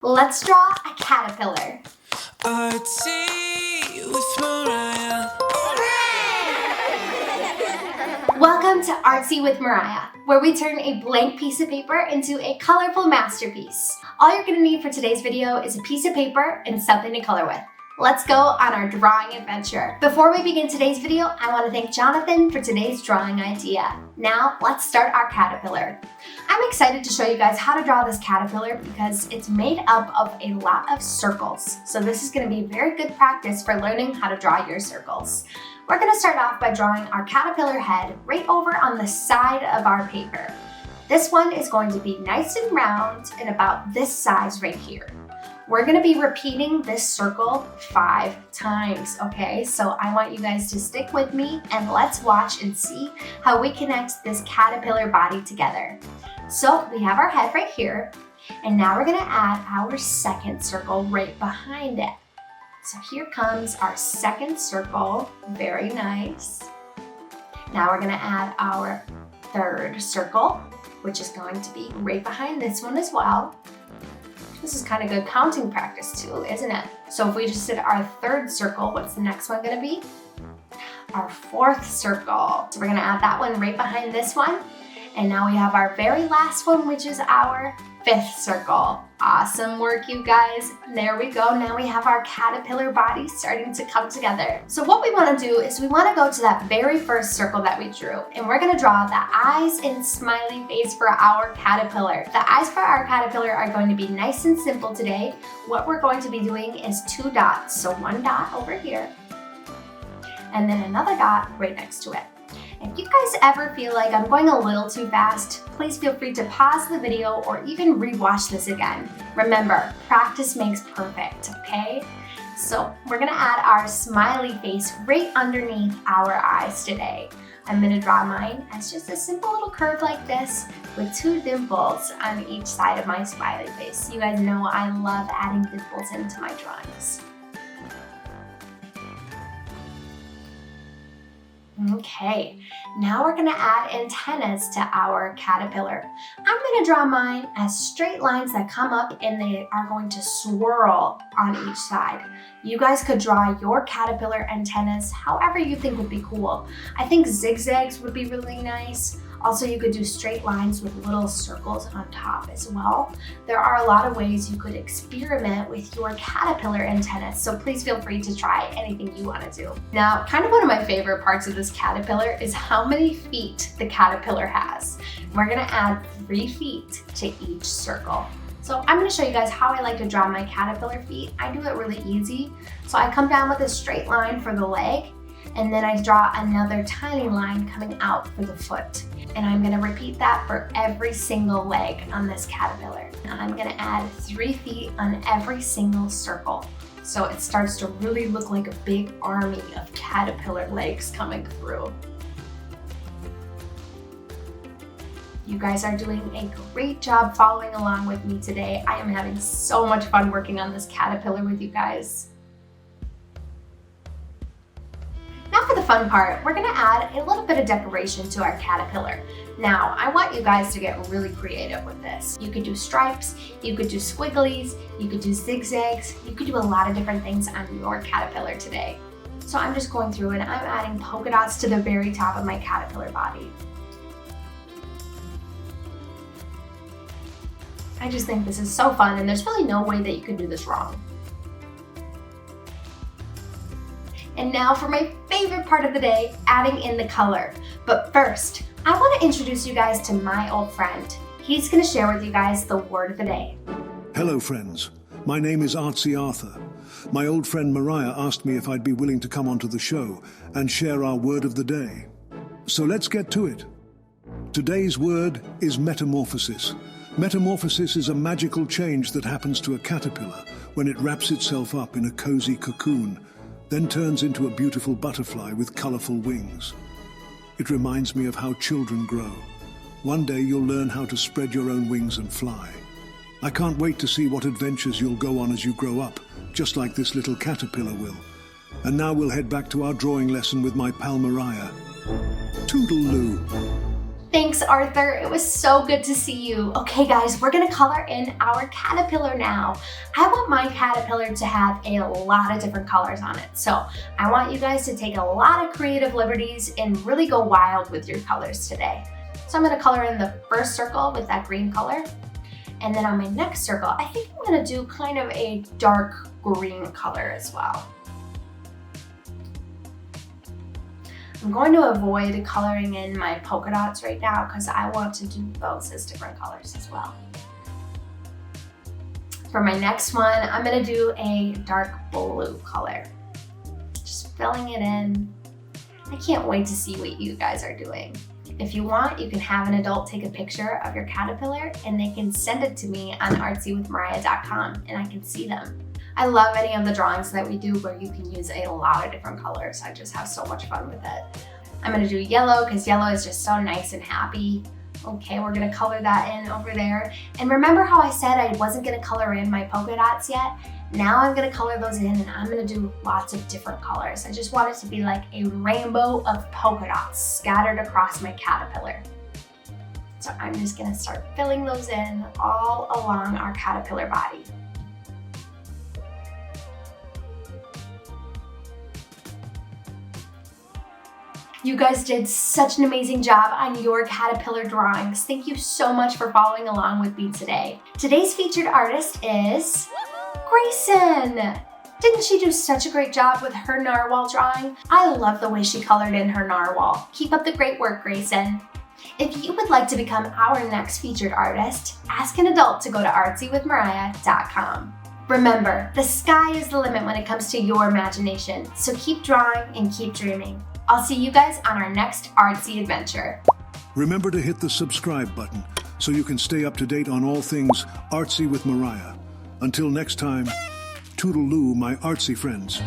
Let's draw a caterpillar. Artsy with Mariah. Welcome to Artsy with Mariah, where we turn a blank piece of paper into a colorful masterpiece. All you're gonna need for today's video is a piece of paper and something to color with. Let's go on our drawing adventure. Before we begin today's video, I want to thank Jonathan for today's drawing idea. Now, let's start our caterpillar. I'm excited to show you guys how to draw this caterpillar because it's made up of a lot of circles. So this is going to be very good practice for learning how to draw your circles. We're going to start off by drawing our caterpillar head right over on the side of our paper. This one is going to be nice and round and about this size right here. We're gonna be repeating this circle 5 times, okay? So I want you guys to stick with me and let's watch and see how we connect this caterpillar body together. So we have our head right here, and now we're gonna add our second circle right behind it. So here comes our second circle, very nice. Now we're gonna add our third circle, which is going to be right behind this one as well. This is kind of good counting practice too, isn't it? So if we just did our third circle, what's the next one gonna be? Our fourth circle. So we're gonna add that one right behind this one. And now we have our very last one, which is our fifth circle. Awesome work, you guys. There we go. Now we have our caterpillar body starting to come together. So what we want to do is we want to go to that very first circle that we drew, and we're going to draw the eyes and smiley face for our caterpillar. The eyes for our caterpillar are going to be nice and simple today. What we're going to be doing is 2 dots. So 1 dot over here, and then another dot right next to it. If you guys ever feel like I'm going a little too fast, please feel free to pause the video or even rewatch this again. Remember, practice makes perfect, okay? So we're gonna add our smiley face right underneath our eyes today. I'm gonna draw mine as just a simple little curve like this with 2 dimples on each side of my smiley face. You guys know I love adding dimples into my drawings. Okay, now we're gonna add antennas to our caterpillar. I'm gonna draw mine as straight lines that come up and they are going to swirl on each side. You guys could draw your caterpillar antennas however you think would be cool. I think zigzags would be really nice. Also, you could do straight lines with little circles on top as well. There are a lot of ways you could experiment with your caterpillar antennas, so please feel free to try anything you want to do. Now, kind of one of my favorite parts of this caterpillar is how many feet the caterpillar has. We're gonna add 3 feet to each circle. So I'm gonna show you guys how I like to draw my caterpillar feet. I do it really easy. So I come down with a straight line for the leg, and then I draw another tiny line coming out for the foot. And I'm gonna repeat that for every single leg on this caterpillar. And I'm gonna add 3 feet on every single circle. So it starts to really look like a big army of caterpillar legs coming through. You guys are doing a great job following along with me today. I am having so much fun working on this caterpillar with you guys. Now for the fun part, we're gonna add a little bit of decoration to our caterpillar. Now, I want you guys to get really creative with this. You could do stripes, you could do squigglies, you could do zigzags, you could do a lot of different things on your caterpillar today. So I'm just going through and I'm adding polka dots to the very top of my caterpillar body. I just think this is so fun and there's really no way that you could do this wrong. And now for my favorite part of the day, adding in the color. But first, I want to introduce you guys to my old friend. He's going to share with you guys the word of the day. Hello friends, my name is Artsy Arthur. My old friend Mariah asked me if I'd be willing to come onto the show and share our word of the day. So let's get to it. Today's word is metamorphosis. Metamorphosis is a magical change that happens to a caterpillar when it wraps itself up in a cozy cocoon, then turns into a beautiful butterfly with colorful wings. It reminds me of how children grow. One day you'll learn how to spread your own wings and fly. I can't wait to see what adventures you'll go on as you grow up, just like this little caterpillar will. And now we'll head back to our drawing lesson with my pal Mariah. Toodaloo. Thanks, Arthur. It was so good to see you. Okay, guys, we're gonna color in our caterpillar now. I want my caterpillar to have a lot of different colors on it. So I want you guys to take a lot of creative liberties and really go wild with your colors today. So I'm gonna color in the first circle with that green color. And then on my next circle, I think I'm gonna do kind of a dark green color as well. I'm going to avoid coloring in my polka dots right now because I want to do those as different colors as well. For my next one, I'm gonna do a dark blue color. Just filling it in. I can't wait to see what you guys are doing. If you want, you can have an adult take a picture of your caterpillar and they can send it to me on artsywithmariah.com and I can see them. I love any of the drawings that we do where you can use a lot of different colors. I just have so much fun with it. I'm gonna do yellow because yellow is just so nice and happy. Okay, we're gonna color that in over there. And remember how I said I wasn't gonna color in my polka dots yet? Now I'm gonna color those in and I'm gonna do lots of different colors. I just want it to be like a rainbow of polka dots scattered across my caterpillar. So I'm just gonna start filling those in all along our caterpillar body. You guys did such an amazing job on your caterpillar drawings. Thank you so much for following along with me today. Today's featured artist is Grayson. Didn't she do such a great job with her narwhal drawing? I love the way she colored in her narwhal. Keep up the great work, Grayson. If you would like to become our next featured artist, ask an adult to go to artsywithmariah.com. Remember, the sky is the limit when it comes to your imagination, so keep drawing and keep dreaming. I'll see you guys on our next artsy adventure. Remember to hit the subscribe button so you can stay up to date on all things Artsy with Mariah. Until next time, toodaloo, my artsy friends.